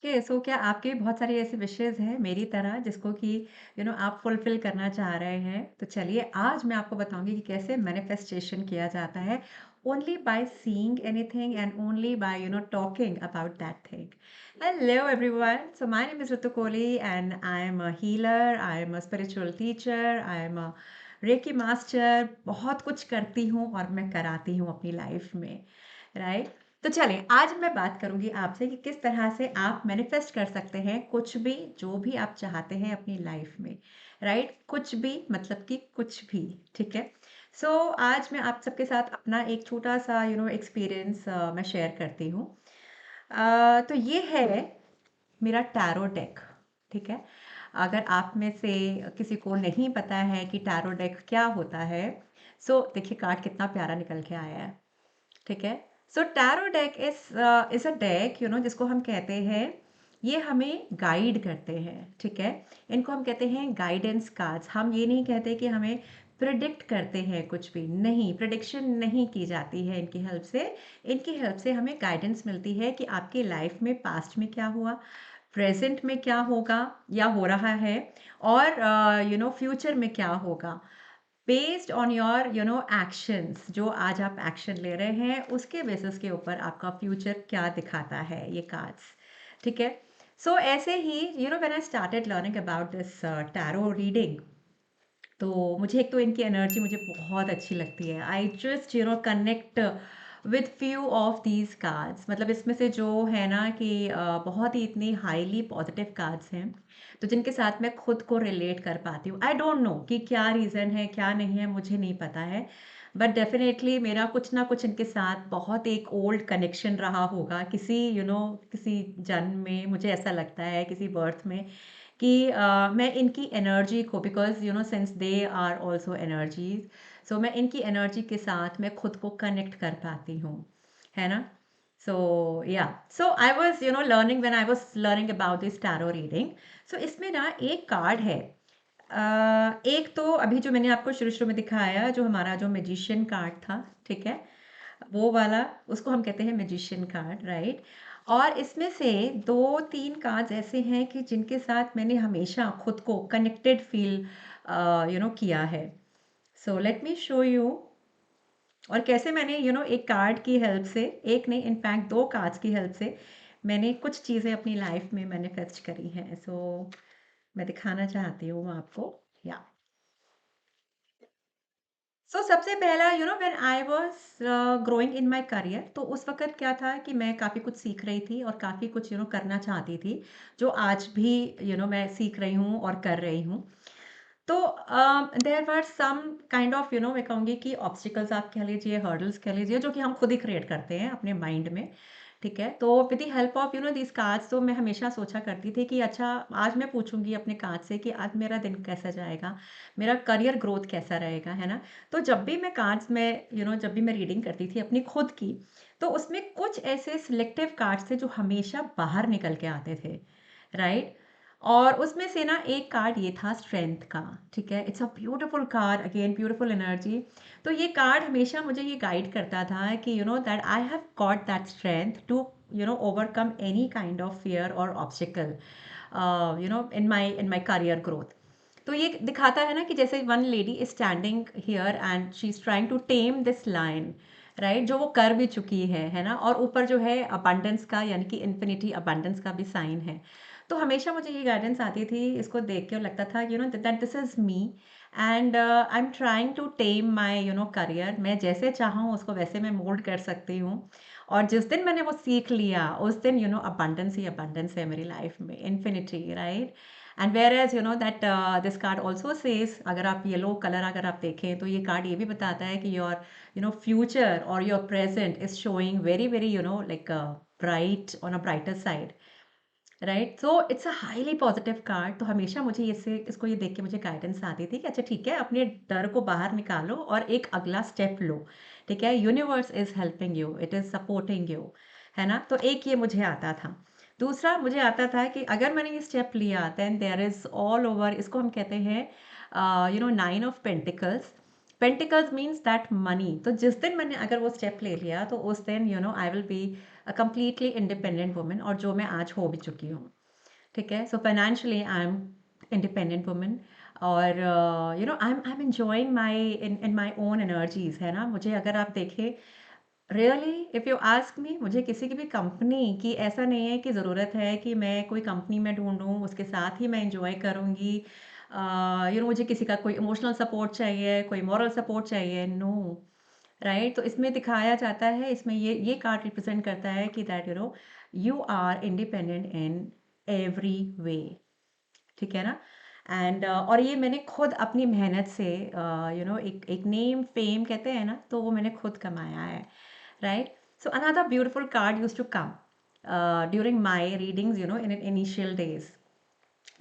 Okay, सो क्या आपके भी बहुत सारी ऐसी विशेज़ हैं मेरी तरह जिसको कि आप फुलफ़िल करना चाह रहे हैं? तो चलिए आज मैं आपको बताऊँगी कि कैसे मैनिफेस्टेशन किया जाता है only by seeing anything and only by talking about that thing. Hello everyone, so my name is Ritu Kohli and I am a healer, I am a spiritual teacher, I am a reiki master. बहुत कुछ करती हूँ और मैं कराती हूँ अपनी life में, राइट? तो चलें, आज मैं बात करूँगी आपसे कि किस तरह से आप मैनिफेस्ट कर सकते हैं कुछ भी, जो भी आप चाहते हैं अपनी लाइफ में, राइट? कुछ भी मतलब कि कुछ भी, ठीक है? सो आज मैं आप सबके साथ अपना एक छोटा-सा एक्सपीरियंस मैं शेयर करती हूँ। तो ये है मेरा टैरो डेक, ठीक है? अगर आप में से किसी को नहीं पता है कि टैरो डेक क्या होता है, सो देखिए कार्ड कितना प्यारा निकल के आया है। ठीक है। So tarot deck is a deck जिसको हम कहते हैं, ये हमें गाइड करते हैं, ठीक है। इनको हम कहते हैं गाइडेंस कार्ड्स। हम ये नहीं कहते कि हमें प्रिडिक्ट करते हैं, कुछ भी नहीं, प्रिडिक्शन नहीं की जाती है इनकी हेल्प से। इनकी हेल्प से हमें गाइडेंस मिलती है कि आपकी लाइफ में पास्ट में क्या हुआ, प्रेजेंट में क्या होगा या हो रहा है, और फ्यूचर में क्या होगा, बेस्ड ऑन योर एक्शंस। जो आज आप एक्शन ले रहे हैं उसके बेसिस के ऊपर आपका फ्यूचर क्या दिखाता है ये कार्ड्स, ठीक है। सो ऐसे ही when I started learning about this tarot reading, तो मुझे एक तो इनकी एनर्जी मुझे बहुत अच्छी लगती है। I just connect with few of these cards. मतलब इसमें से जो है ना कि बहुत ही इतनी हाईली पॉजिटिव कार्ड्स हैं, तो जिनके साथ मैं खुद को रिलेट कर पाती हूँ। आई डोंट नो कि क्या रीज़न है, क्या नहीं है, मुझे नहीं पता है। बट डेफिनेटली मेरा कुछ ना कुछ इनके साथ बहुत एक ओल्ड कनेक्शन रहा होगा, किसी किसी जन्म में, मुझे ऐसा लगता है किसी बर्थ में, कि मैं इनकी एनर्जी को, because since they are also energies, so मैं इनकी एनर्जी के साथ मैं खुद को कनेक्ट कर पाती हूँ, है ना। So yeah, so I was learning, when I was learning about this tarot reading. So इसमें ना एक कार्ड है, एक तो अभी जो मैंने आपको शुरू शुरू में दिखाया, जो हमारा जो मैजिशियन कार्ड था, ठीक है, वो वाला, उसको हम कहते हैं मैजिशियन कार्ड, राइट। और इसमें से 2-3 कार्ड्स ऐसे हैं कि जिनके साथ मैंने हमेशा खुद को कनेक्टेड फील किया है। So let me show you. और कैसे मैंने एक कार्ड की हेल्प से, एक नहीं इनफैक्ट 2 कार्ड्स की हेल्प से मैंने कुछ चीज़ें अपनी लाइफ में मैनिफेस्ट करी हैं। सो मैं दिखाना चाहती हूँ आपको, या सो सबसे पहला, when I was growing in my career, तो उस वक़्त क्या था कि मैं काफ़ी कुछ सीख रही थी और काफ़ी कुछ करना चाहती थी, जो आज भी मैं सीख रही हूँ और कर रही हूँ। तो there were some kind of मैं कहूँगी कि ऑब्स्टिकल्स आप कह लीजिए, हर्डल्स कह लीजिए, जो कि हम खुद ही क्रिएट करते हैं अपने माइंड में, ठीक है। तो with the help of these cards, तो मैं हमेशा सोचा करती थी कि अच्छा, आज मैं पूछूंगी अपने कार्ड से कि आज मेरा दिन कैसा जाएगा, मेरा करियर ग्रोथ कैसा रहेगा, है ना। तो जब भी मैं कार्ड्स में जब भी मैं रीडिंग करती थी अपनी खुद की, तो उसमें कुछ ऐसे सिलेक्टिव कार्ड्स थे जो हमेशा बाहर निकल के आते थे, राइट। और उसमें से ना एक कार्ड ये था स्ट्रेंथ का, ठीक है। It's a beautiful card, again beautiful energy. तो ये कार्ड हमेशा मुझे ये गाइड करता था कि that I have got that strength to overcome any kind of fear और obstacle in my career growth. तो ये दिखाता है ना कि जैसे one lady is standing here and she is trying to tame this line, right, जो वो कर भी चुकी है ना। और ऊपर जो है अबंडेंस का, यानी कि इन्फिनिटी अबंडेंस का भी साइन है। तो हमेशा मुझे ये गाइडेंस आती थी, इसको देख के और लगता था that this is me, and I am trying to tame my career. मैं जैसे चाहूँ उसको वैसे मैं मोल्ड कर सकती हूँ। और जिस दिन मैंने वो सीख लिया, उस दिन अबंडेंस ही अबंडेंस है मेरी लाइफ में, infinity, right. And whereas that this card also says, अगर आप येलो कलर अगर आप देखें, तो ये कार्ड ये भी बताता है कि योर फ्यूचर और your present is showing very very like bright, on a brighter side, right. So it's a highly positive card. तो हमेशा मुझे इसको ये देख के मुझे गाइडेंस आती थी कि अच्छा ठीक है, अपने डर को बाहर निकालो और एक अगला स्टेप लो, ठीक है। Universe is helping you, it is supporting you, है ना। तो एक ये मुझे आता था। दूसरा मुझे आता था कि अगर मैंने ये स्टेप लिया, then there is all over, इसको हम कहते हैं nine of pentacles. Pentacles means that money. तो जिस दिन मैंने अगर वो स्टेप ले लिया, तो उस दिन I will be completely independent woman, और जो मैं आज हो भी चुकी हूँ, ठीक है। So financially I am independent woman, और I am enjoying my in my own energies, है ना। मुझे अगर आप देखें, really if you ask me, मुझे किसी की भी कंपनी की ऐसा नहीं है कि ज़रूरत है कि मैं कोई कंपनी में ढूंढूं, उसके साथ ही मैं इंजॉय करूंगी। मुझे किसी का कोई इमोशनल सपोर्ट चाहिए, कोई मॉरल सपोर्ट चाहिए, नो। राइट, तो इसमें दिखाया जाता है, इसमें ये कार्ड रिप्रेजेंट करता है कि that you are independent in every way, ठीक है ना। एंड और ये मैंने खुद अपनी मेहनत से एक नेम फेम कहते हैं ना, तो वो मैंने खुद कमाया है, right. So another beautiful card use to come during my readings, in initial days.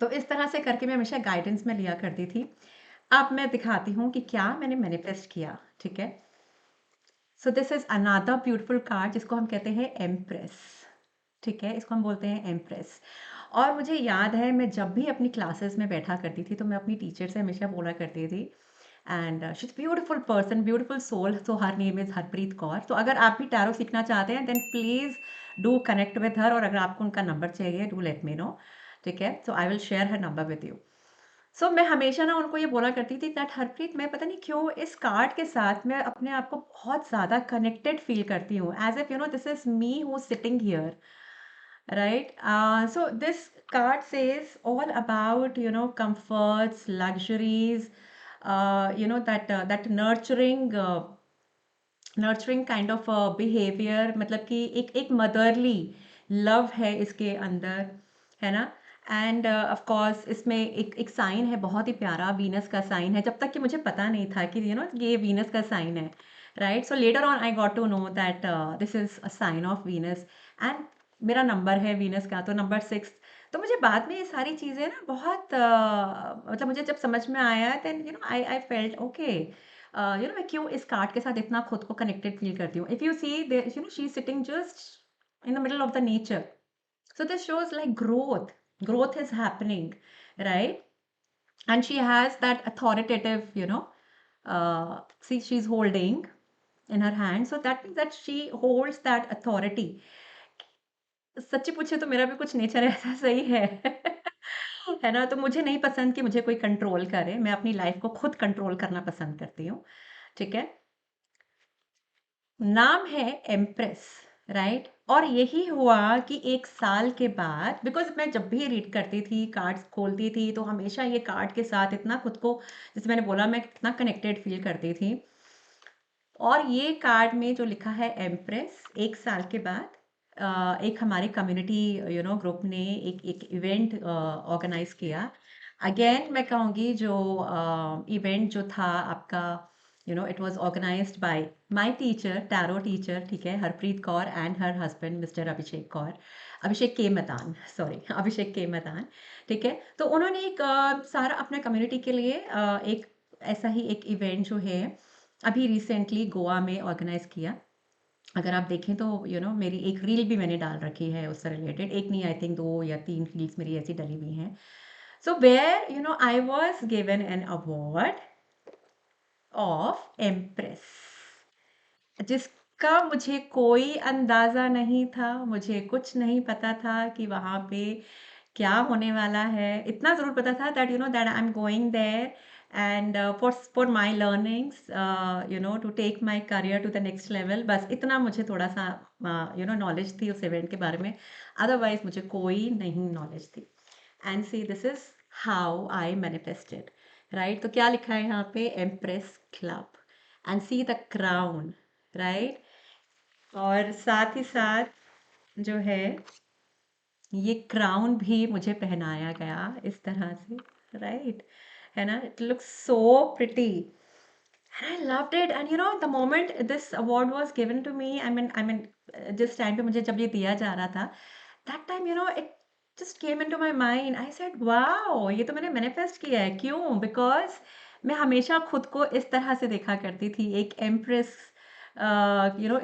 तो इस तरह से करके मैं हमेशा गाइडेंस में लिया करती थी। अब मैं दिखाती हूँ कि क्या मैंने मैनिफेस्ट किया, ठीक है। So this is another beautiful card जिसको हम कहते हैं एम्प्रेस, ठीक है, इसको हम बोलते हैं एम्प्रेस। और मुझे याद है, मैं जब भी अपनी क्लासेस में बैठा करती थी तो मैं अपनी टीचर से हमेशा बोला करती थी, and she is beautiful person, beautiful soul, so her name is Harpreet Kaur. तो अगर आप भी टैरो सीखना चाहते हैं then please do connect with her, और अगर आपको उनका नंबर चाहिए डू लेट मी नो, ठीक है। So I will share her number with you. So मैं हमेशा ना उनको ये बोला करती थी दैट हरप्रीत, मैं पता नहीं क्यों इस कार्ड के साथ मैं अपने आप को बहुत ज़्यादा कनेक्टेड फील करती हूँ, as if this is me who sitting here, right? So this card says all about, comforts, luxuries, that nurturing kind of behavior, मतलब कि एक मदरली लव है इसके अंदर, है ना। एंड ऑफ कोर्स इसमें एक साइन है बहुत ही प्यारा, वीनस का साइन है, जब तक कि मुझे पता नहीं था कि ये वीनस का साइन है, right. So later on I got to know that this is a sign of Venus, and मेरा नंबर है वीनस का, तो नंबर 6। तो मुझे बाद में ये सारी चीज़ें ना बहुत मतलब मुझे जब समझ में आया, देन आई फेल्ट ओके, मैं क्यों इस कार्ड के साथ इतना खुद को कनेक्टेड फील करती हूँ। If you see she is sitting just in the middle of the nature, so this shows like growth is happening, right? And she has that authoritative, see, she's holding in her hand, so that means that she holds that authority. सच्ची पूछे तो मेरा भी कुछ nature ऐसा सही है है ना। तो मुझे नहीं पसंद कि मुझे कोई कंट्रोल करे, मैं अपनी लाइफ को खुद कंट्रोल करना पसंद करती हूँ, ठीक है। नाम है एम्प्रेस, राइट। और यही हुआ कि 1 साल के बाद, बिकॉज मैं जब भी रीड करती थी, कार्ड्स खोलती थी, तो हमेशा ये कार्ड के साथ इतना खुद को, जैसे मैंने बोला, मैं कितना कनेक्टेड फील करती थी। और ये कार्ड में जो लिखा है एम्प्रेस, 1 साल के बाद एक हमारे कम्युनिटी ग्रुप ने एक एक इवेंट ऑर्गेनाइज किया। अगेन मैं कहूँगी, जो इवेंट जो था आपका, it was organised by my teacher, tarot teacher, ठीक है, Harpreet Kaur, and her husband mister Abhishek Kaur, Abhishek के मैदान, सॉरी अभिषेक के मैदान, ठीक है। तो उन्होंने एक सारा अपने कम्युनिटी के लिए एक ऐसा ही एक इवेंट जो है अभी रिसेंटली गोवा में ऑर्गेनाइज किया। अगर आप देखें तो मेरी एक रील भी मैंने डाल रखी है उससे रिलेटेड, एक नहीं, आई थिंक 2 या 3 रील्स मेरी ऐसी डली हुई हैं। So where I was given an award of empress, जिसका मुझे कोई अंदाजा नहीं था, मुझे कुछ नहीं पता था कि वहाँ पे क्या होने वाला है। इतना ज़रूर पता था that that I am going there, and for my learnings, to take my career to the next level. बस इतना मुझे थोड़ा सा नॉलेज थी उस इवेंट के बारे में, अदरवाइज मुझे कोई नहीं नॉलेज थी। And see this is how I manifested, right. तो क्या लिखा है यहाँ पे, empress club, and see the crown, right. और साथ ही साथ जो है ये क्राउन भी मुझे पहनाया गया इस तरह से, राइट, है ना। It looks so pretty, and I loved it. And the moment this award was given to me, I mean, जिस टाइम पे मुझे जब ये दिया जा रहा था, that time it just came into my mind. I said, wow, ये तो मैंने मैनिफेस्ट किया है। क्यों? बिकॉज मैं हमेशा खुद को इस तरह से देखा करती थी, एक एम्प्रेस,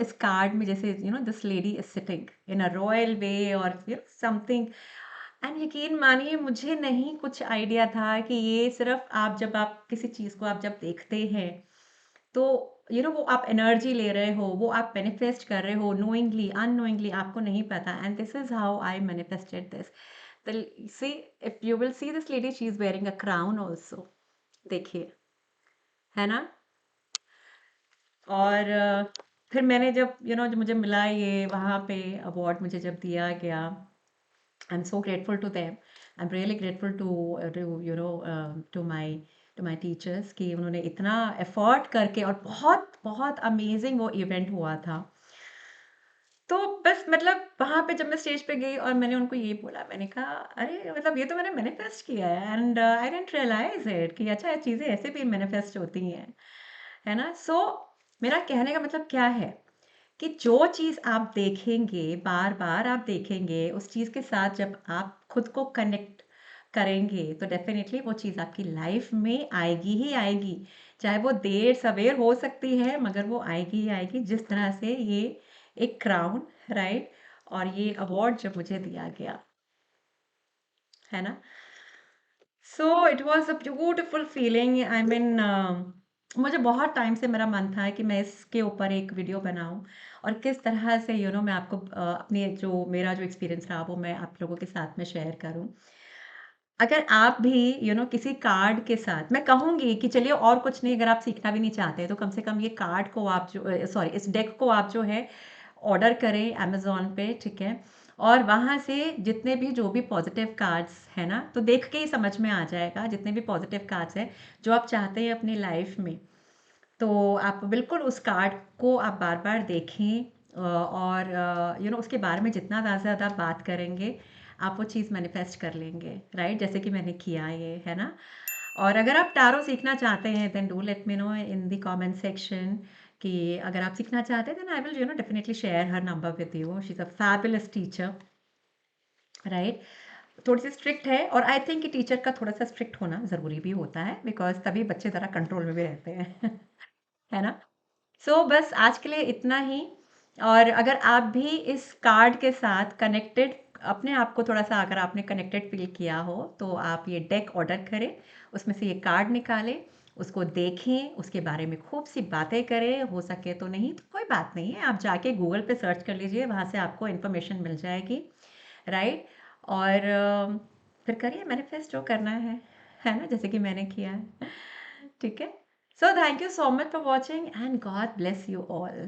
इस कार्ड में, जैसे this lady is sitting in a royal way, और समथिंग। एंड यकीन मानिए, मुझे नहीं कुछ आइडिया था कि ये सिर्फ आप, जब आप किसी चीज़ को आप जब देखते हैं, तो वो आप एनर्जी ले रहे हो, वो आप मैनिफेस्ट कर रहे हो नोइंगली, अननोइंगली, आपको नहीं पता। And this is how I manifested this. See, if you will see this lady, she is wearing a crown also, देखिए, है ना? और फिर मैंने जब जब मुझे मिला ये वहाँ पे अवार्ड मुझे जब दिया गया, I am so grateful to them. I am really grateful to my teachers कि उन्होंने इतना एफर्ट करके, और बहुत बहुत अमेजिंग वो इवेंट हुआ था। तो बस मतलब वहाँ पे जब मैं स्टेज पे गई और मैंने उनको ये बोला, मैंने कहा, अरे मतलब ये तो मैंने मैनिफेस्ट किया है, and I didn't realise it कि अच्छा, ये चीज़ें ऐसे भी मैनिफेस्ट होती हैं, है ना? सो मेरा कहने का मतलब क्या है कि जो चीज़ आप देखेंगे, बार-बार आप देखेंगे, उस चीज़ के साथ जब आप खुद को कनेक्ट करेंगे, तो डेफ़िनिटली वो चीज़ आपकी लाइफ़ में आएगी ही आएगी। चाहे वो देर-सवेर हो सकती है, मगर वो आएगी ही आएगी। जिस तरह से ये एक क्राउन, राइट? और ये अवार्ड जब मुझे दिया गया, है ना? So it was a beautiful feeling. I mean मुझे बहुत टाइम से मेरा मन था कि मैं इसके ऊपर एक वीडियो बनाऊँ, और किस तरह से मैं आपको अपने जो मेरा जो एक्सपीरियंस रहा वो मैं आप लोगों के साथ में शेयर करूँ। अगर आप भी किसी कार्ड के साथ, मैं कहूँगी कि चलिए और कुछ नहीं, अगर आप सीखना भी नहीं चाहते तो कम से कम ये कार्ड को आप सॉरी, इस डेक को आप जो है ऑर्डर करें अमेज़न पे, ठीक है? और वहाँ से जितने भी जो भी पॉज़िटिव कार्ड्स हैं ना, तो देख के ही समझ में आ जाएगा जितने भी पॉज़िटिव कार्ड्स हैं, जो आप चाहते हैं अपनी लाइफ़ में। तो आप बिल्कुल उस कार्ड को आप बार-बार देखें, और उसके बारे में जितना ज़्यादा बात करेंगे, आप वो चीज़ मैनिफेस्ट कर लेंगे, राइट? जैसे कि मैंने किया ये, है ना? और अगर आप टैरो सीखना चाहते हैं, then do let me know in the comment section कि अगर आप सीखना चाहते हैं, then I will definitely share her number with you. She is a fabulous teacher, right? थोड़ी-सी स्ट्रिक्ट है, और आई थिंक कि टीचर का थोड़ा-सा स्ट्रिक्ट होना ज़रूरी भी होता है, बिकॉज़ तभी बच्चे ज़रा कंट्रोल में भी रहते हैं। है ना? सो बस आज के लिए इतना ही। और अगर आप भी इस कार्ड के साथ कनेक्टेड, अपने आप को थोड़ा-सा अगर आपने कनेक्टेड फ़ील किया हो, तो आप ये डेक ऑर्डर करें, उसमें से ये कार्ड निकालें, उसको देखें, उसके बारे में खूब सी बातें करें, हो सके तो नहीं तो कोई बात नहीं है, आप जाके गूगल पे सर्च कर लीजिए, वहाँ से आपको इन्फॉर्मेशन मिल जाएगी, राइट? और फिर करिए मैनिफेस्ट जो करना है ना? जैसे कि मैंने किया है, ठीक है? So thank you so much for watching and God bless you all.